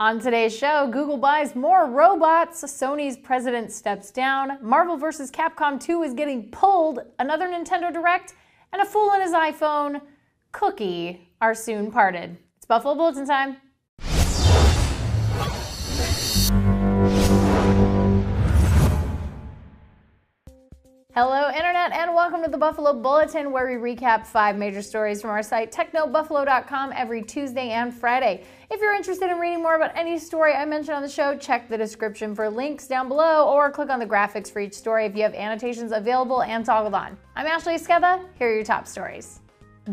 On today's show, Google buys more robots, Sony's president steps down, Marvel vs. Capcom 2 is getting pulled, another Nintendo Direct, and a fool in his iPhone, Cookie, are soon parted. It's Buffalo Bulletin time. Hello Internet and welcome to the Buffalo Bulletin, where we recap 5 major stories from our site technobuffalo.com every Tuesday and Friday. If you're interested in reading more about any story I mentioned on the show, check the description for links down below or click on the graphics for each story if you have annotations available and toggled on. I'm Ashley Esqueda, here are your top stories.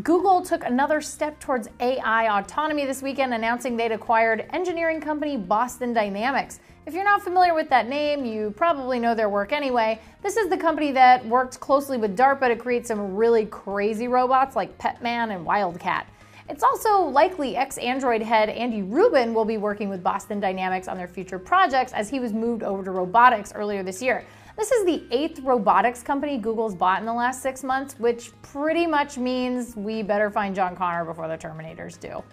Google took another step towards AI autonomy this weekend, announcing they'd acquired engineering company Boston Dynamics. If you're not familiar with that name, you probably know their work anyway. This is the company that worked closely with DARPA to create some really crazy robots like Petman and Wildcat. It's also likely ex-Android head Andy Rubin will be working with Boston Dynamics on their future projects, as he was moved over to robotics earlier this year. This is the 8th robotics company Google's bought in the last 6 months, which pretty much means we better find John Connor before the Terminators do.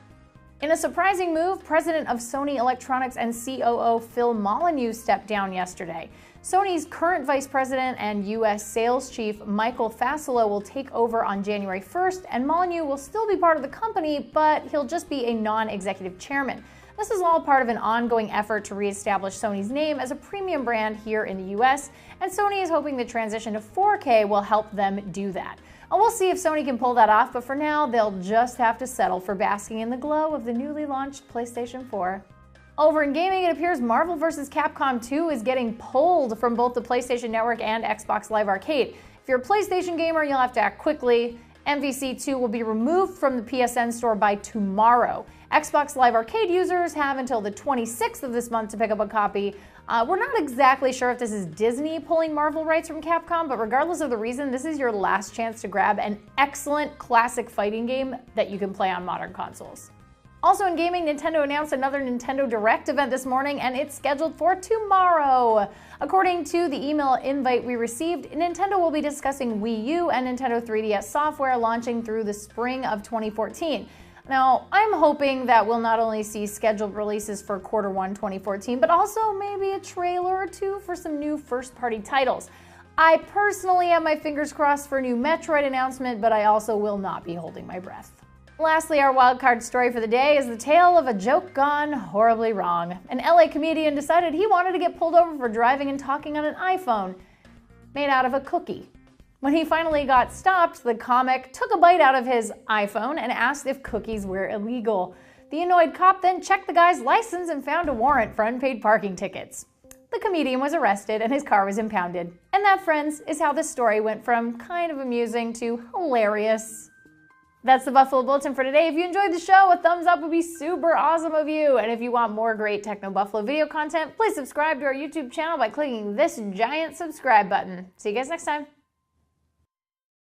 In a surprising move, president of Sony Electronics and COO Phil Molyneux stepped down yesterday. Sony's current vice president and U.S. sales chief Michael Fasolo will take over on January 1st, and Molyneux will still be part of the company, but he'll just be a non-executive chairman. This is all part of an ongoing effort to reestablish Sony's name as a premium brand here in the US, and Sony is hoping the transition to 4K will help them do that. And we'll see if Sony can pull that off, but for now, they'll just have to settle for basking in the glow of the newly launched PlayStation 4. Over in gaming, it appears Marvel vs. Capcom 2 is getting pulled from both the PlayStation Network and Xbox Live Arcade. If you're a PlayStation gamer, you'll have to act quickly. MVC2 will be removed from the PSN store by tomorrow. Xbox Live Arcade users have until the 26th of this month to pick up a copy. We're not exactly sure if this is Disney pulling Marvel rights from Capcom, but regardless of the reason, this is your last chance to grab an excellent classic fighting game that you can play on modern consoles. Also in gaming, Nintendo announced another Nintendo Direct event this morning, and it's scheduled for tomorrow. According to the email invite we received, Nintendo will be discussing Wii U and Nintendo 3DS software launching through the spring of 2014. Now, I'm hoping that we'll not only see scheduled releases for Q1 2014, but also maybe a trailer or two for some new first-party titles. I personally have my fingers crossed for a new Metroid announcement, but I also will not be holding my breath. Lastly, our wildcard story for the day is the tale of a joke gone horribly wrong. An LA comedian decided he wanted to get pulled over for driving and talking on an iPhone made out of a cookie. When he finally got stopped, the comic took a bite out of his iPhone and asked if cookies were illegal. The annoyed cop then checked the guy's license and found a warrant for unpaid parking tickets. The comedian was arrested and his car was impounded. And that, friends, is how this story went from kind of amusing to hilarious. That's the Buffalo Bulletin for today. If you enjoyed the show, a thumbs up would be super awesome of you. And if you want more great Techno Buffalo video content, please subscribe to our YouTube channel by clicking this giant subscribe button. See you guys next time.